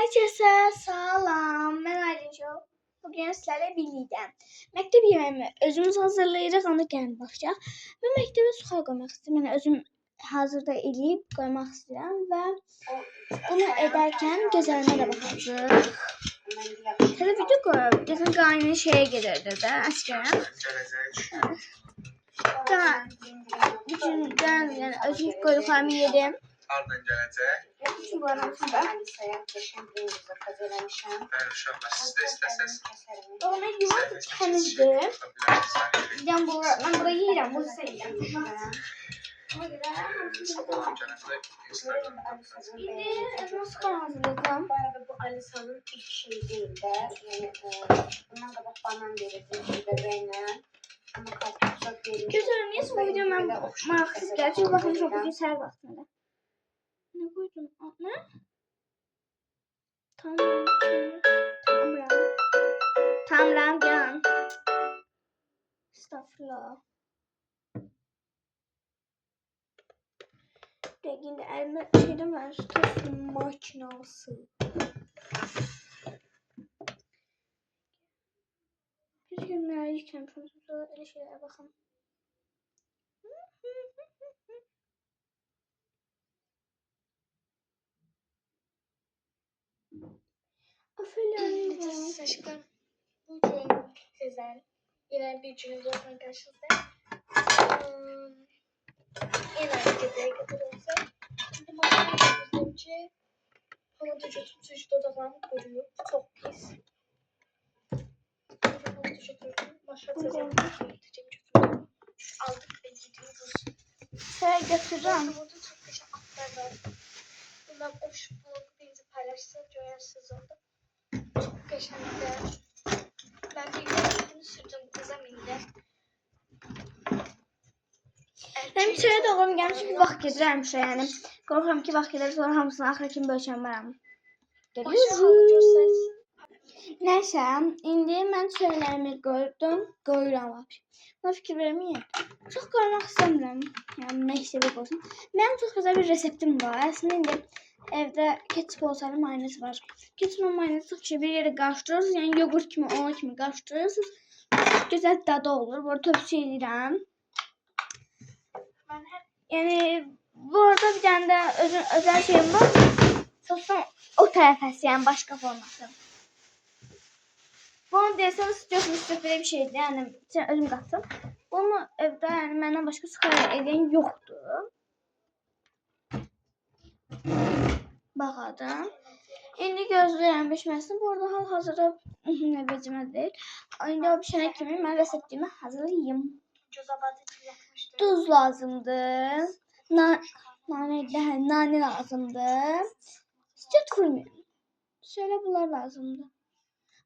Herkese salam. Ben Aylin. Bugün sizlerle birlikte məktəb yeməğimi özümüz hazırlayırıq, onu gəlin baxacaq. Mən məktəbə suxar qoymaq istəyirəm. Yəni özüm hazırda eləyib qoymaq istəyirəm və bunu edərkən gözlərimə də baxacağıq. Təzə video qoyub. Geçən qaynı şeyə gedirdi də, əskərə. Bütün yəni özüm qoyduqlarımı yedim. Hardan gələcək? Ona yuvarlaq təmizdir. Ben burada yiyirəm, bunu sevəyəm. Ona görə İndi özümə suxar hazırlayacağım. Bu arada bu Alisa'nın ilk şeyi değil de. Yani bundan qabaq banan verirdim bebeğine. Ama karpuzda verilmiş. Gözlərim, niyə bu video mən maraqsız gəlir? Çünki baxın çox bugün səhər vaxtında. Ne koydum? Ne? Tamam can. Estağfurullah. Yine elime şeyden var. Tost makinası. Bir gün merak yıkamışım. Öyle şeylere bakın. Aferin. Aşkım, bugün sizden yine bir günümüz olsun karşınızda. Yine geceye götürülse. Şimdi makyaj önce pamuklucu tutucu dodaklarını koruyor. Çok pis. Pamuklucu tutucu başa tezgahını aldık ve gidiyoruz. Şöyle götüreceğim. Burada çok güzel atlar var. Bundan hoş buluk bizi paylaştığınız görersiniz oldu. Çok geçenlikle. Ben bir gün sürdüm kıza mindi. Ben bir şöyle doğum gelmiş çünkü vaxt gedirəm şuraya yani. Qorxuram ki vaxt gedir sonra hamısını axıra kimi bölüşənmərəm. Neyse, indi mən söylərimi qoyuram. Buna fikir verməyin. Çox qoymaq istəmirəm. Yəni məktəbə qoysun. Mənim çox gözəl bir reseptim var. Əslində indi evdə ketçup olsaydı mayonez var. Ketçupla mayonezi çox bir yere qarışdırırsınız. Yəni yoğurt kimi, ona kimi qarışdırırsınız. Çox gözəl dadı olur. Burada tövsiyə edirəm. Yani bu arada bir tane de özel şeyim var. Sosun o tərəfəsi, yəni başqa forması. Bunu deseniz çok böyle bir şeydi. Yani özüm qattım. Bunu evdə yani məndən başqa suxar edən yoxdur. Baxadım. İndi gözləyirəm bişməsini. Bu arada hal-hazırda vecimə deyil. İndi o bişənə kimi mən reseptimi hazırlayayım. Tuz lazımdır. Nane lazımdır. Süt koymuyorum. Şöyle bunlar lazımdır.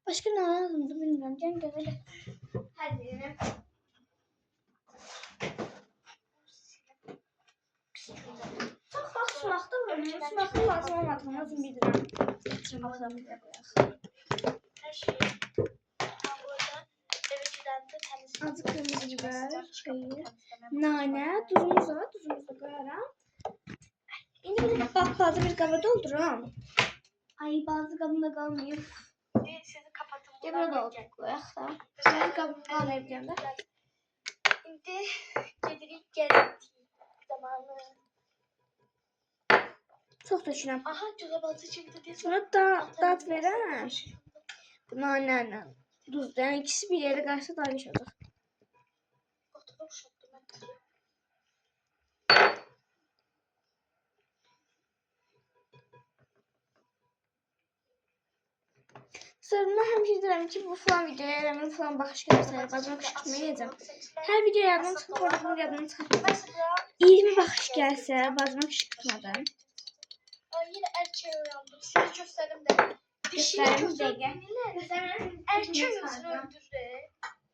Başka ne lazımdı bilmiyorum. Gel görelim. Hadi. Çok bak sumakta var. Sumakta lazım olmadığını lazım bildirim. Bakalım bir koyalım. Her şeyi burada eve gidende temizledim. Azıcık kırmızı biber, nane, tuzumuz var. Tuzumuzu da koyarım. Şimdi bunu bak fazla bir kaba doldururum. Ay bazı kabında kalmıyor. Sizi kapatın. Gel burada olacak koyak da. Ben kabını kalmayabilirim de. Şimdi gedirip geldik zamanı. Çok düşünüyorum. Aha cüzabazı çıktı diye. Sonra da tat veremem. Bu nane, tuz. Yani ikisi bir yere karşı daha güzel olur. Oturup şoktum ben. Sonra ben hemşire diyorum ki bu falan videoya yaramın falan bakış gösterir. Bazen kışkırtmayı yiyeceğim. Her video yardım çıkartmadım, yardım çıkartmadım. Mesela 20 bakış gelse bazen kışkırtmadım. yine erkeğe uyandım. Size gösterim de. Dişini Gösterim gösterdim. Erkeği yüzünü öldürdü.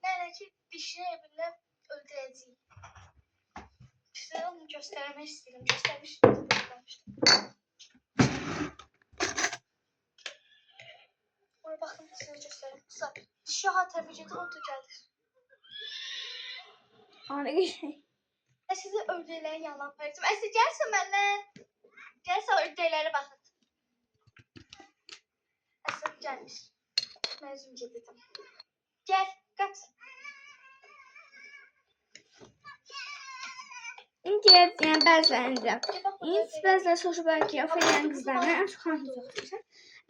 Yani ki dişini evinden öldüreceğim. Size onu göstermek istedim. Göstermiştim. Ona bakın size göstereyim. Kısa. Dişi tabii ki de o da gelir. Ana şey. Sizi öldürülen yalan verdim. Siz gelsin benimle. Gelsin öldürülere bakın. Güzelmiş. Mezun cedetim. Gel kaç. İndi yəni bəzilərində. Bəziləri soruşur ki, Ofeliyanın qızlarına ən çox hansı çox sevirsən?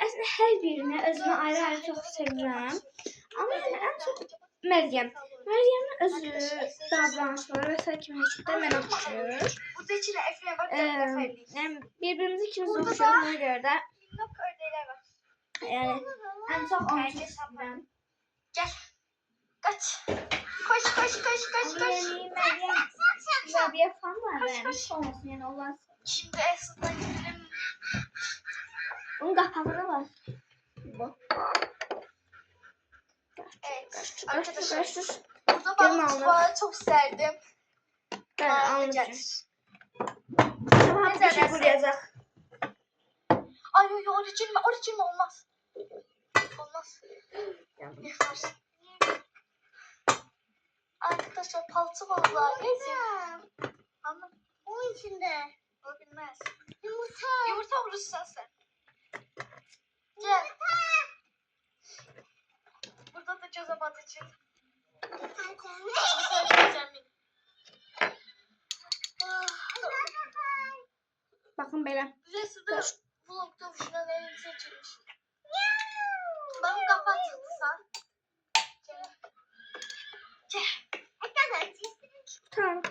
Əslində hər birini özümə ayrı-ayrı çox sevirəm. Amma yəni ən çox Məryəm. Məryəmin özü davranışları və s. kimi heç də mənə oxşuyur. Burada içinde Efren var. Efendim. Yəni bir-birimizi ikimiz də oxşuyuruq, ona görə də Minnok ördeğler var. yəni ən çox onu sevirəm. Gel. Kaç. Koş koş koş koş Amma koş. yəni Məryəm Rabiə falan var yəni olmasın, yəni onlar. Şimdi Esat'la gidelim. Bunun qapağı da var. Bu. Evet. Arkadaşlar. Arkadaşlar. Burada Gelin balık alın. var. Çok serdim. Ben almayacağım. Getir. Tamam, bir şey bulacağız. Ay yo yo orucun mu olmaz. Olmaz. Yıkarsın. Arkadaşlar paltı vallahi. Ezim. Anladım. Onun içinde. O bilmez. Yumurta. Yumurta vurursan sen. Gel. Burada da göze batıcı. Bakın böyle. Burası da vlogda hoşuna ne seçilmiş. Bak kapatırsan. Gel. Gel. Tamam.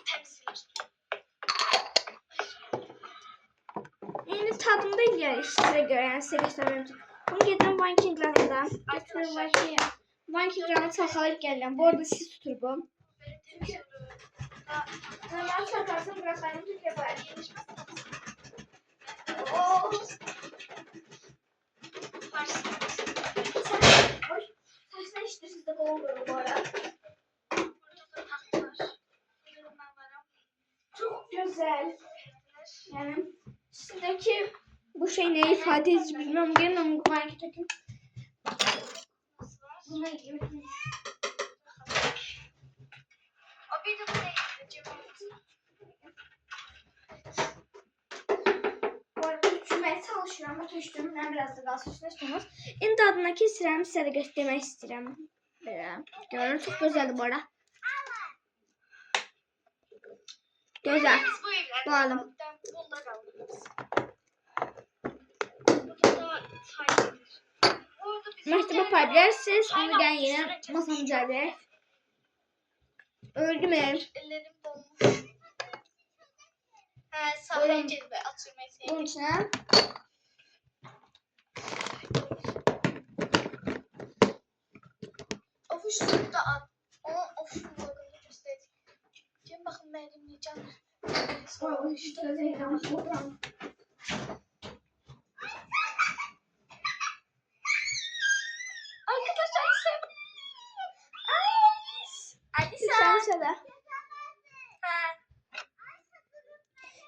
Temizler. Yine tadında yer size göre yani size göstereyim. Bunu getirdim Viking Ground'dan. Getirdim Viking Ground'ı çalkalayıp geldim. Bu arada siz tutur bu. Ben çakarsam bırakayım. Türkiye var. Saçlar işte sizde olur bu arada. Çok güzel. Yani sizdeki bu şey ne ifade edici bilmiyorum. Gelin ama bu belki takayım. Buna gibi. O bir de buraya gideceğim. Bu arada düşmeye çalışıyorum ama düştüğümden biraz da daha süsleşmemiz. İndi adına kesirəm, sizə də göstermek istəyirəm. Belə. Görün, çok güzeldi bu arada. Güzel. Biz bu evlerden Bağalım. aldık. Bunda kaldık. Burada da sayılır. Orada bizim Məktəbə paylaşırsınız. Onu gəlin yine masamı düzəldək. Öldü mü? ellerim donmuş. He, sahaya gelip atıyorum Bunun ekmeği. içine Ofuş suyu da at. Ama ofuşun logonu gösterdik. Gelin bakın benim yiyeceğim. Arkadaşlar sen. Alisa. Sen de. Ha.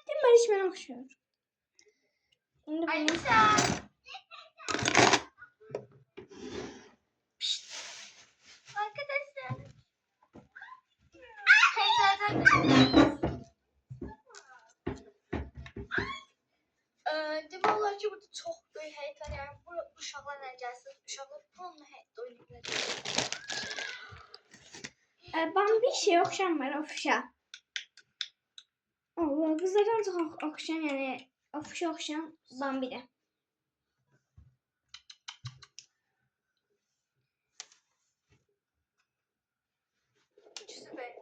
Değil mi? Ben hiç beni okşuyorum. Şimdi bunu Alisa. Arkadaşlar. Pencereden. Deməli ki, burada çox böyük həyətlər, yəni bu uşaqlarla gəlsiniz, uşaqlar bununla həyətdə oynayacaqlar. ben bir şey okşamıyorum ofuşa. Allah kızlardan çok okşayan yani ofuşa okşayan Bambi de. Süper.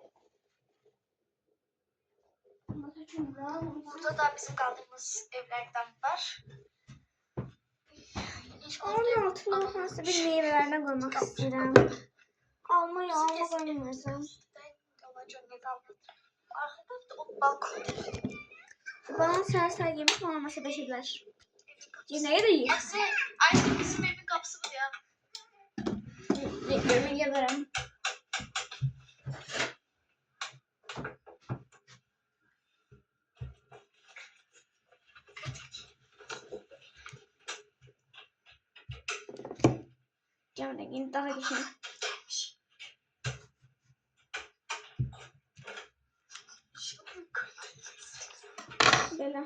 Burada da bizim kaldığımız evlerden var. Onun altına nasıl bir meyvelerden koymak istedim. Almayı koymuyorsam. Arkada da o balkon. Bana ser yemiş bana masa beşirler. Yine de iyi. Ayşe bizim evin kapısı bu ya. Yemin ederim. Camdaki daha geçeyim. Böyle.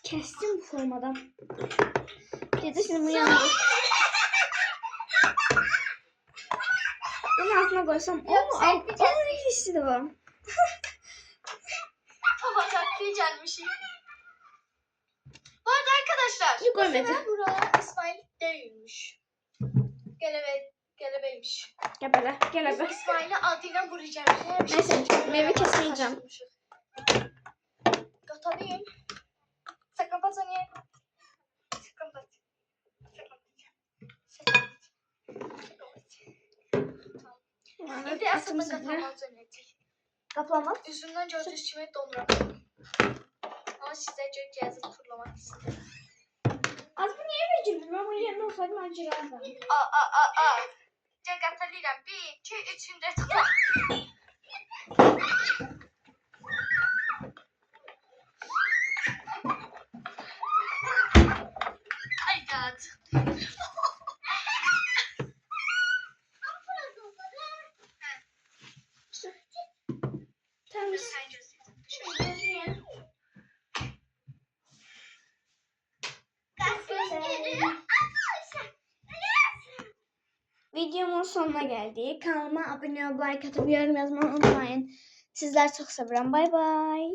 Kestim bu formadan. Bir Gece şimdi uyandım. Bunun altına koysam onun ikisi de var. Hava taktiği gelmişim. Bu arada arkadaşlar. Yok, görmedim. bu sefer buralar İsmail değilmiş. Gelebeymiş. Gel Biz abi. İsmail'i adıyla vuracağım. Neyse, meyve kesmeyeceğim. Katanıyım. Sakın patani. Sakın pat. Şimdi aslında kapanmaz öğretecek. Kaplamaz. Üzümden gördüğünüz gibi donurum. Ama size cihazı turlamak istedim. Az bu niye becerdin? Ben bunun yerine olsaydım acırardım. Aa. Cegatalıyorum. 1, 2, 3'ünde tutar. Ay God. Temiz. Videomun sonuna geldik. Kanalıma abone olup like atıp yorum yazmayı unutmayın. Sizler çok seviyorum. Bay bay.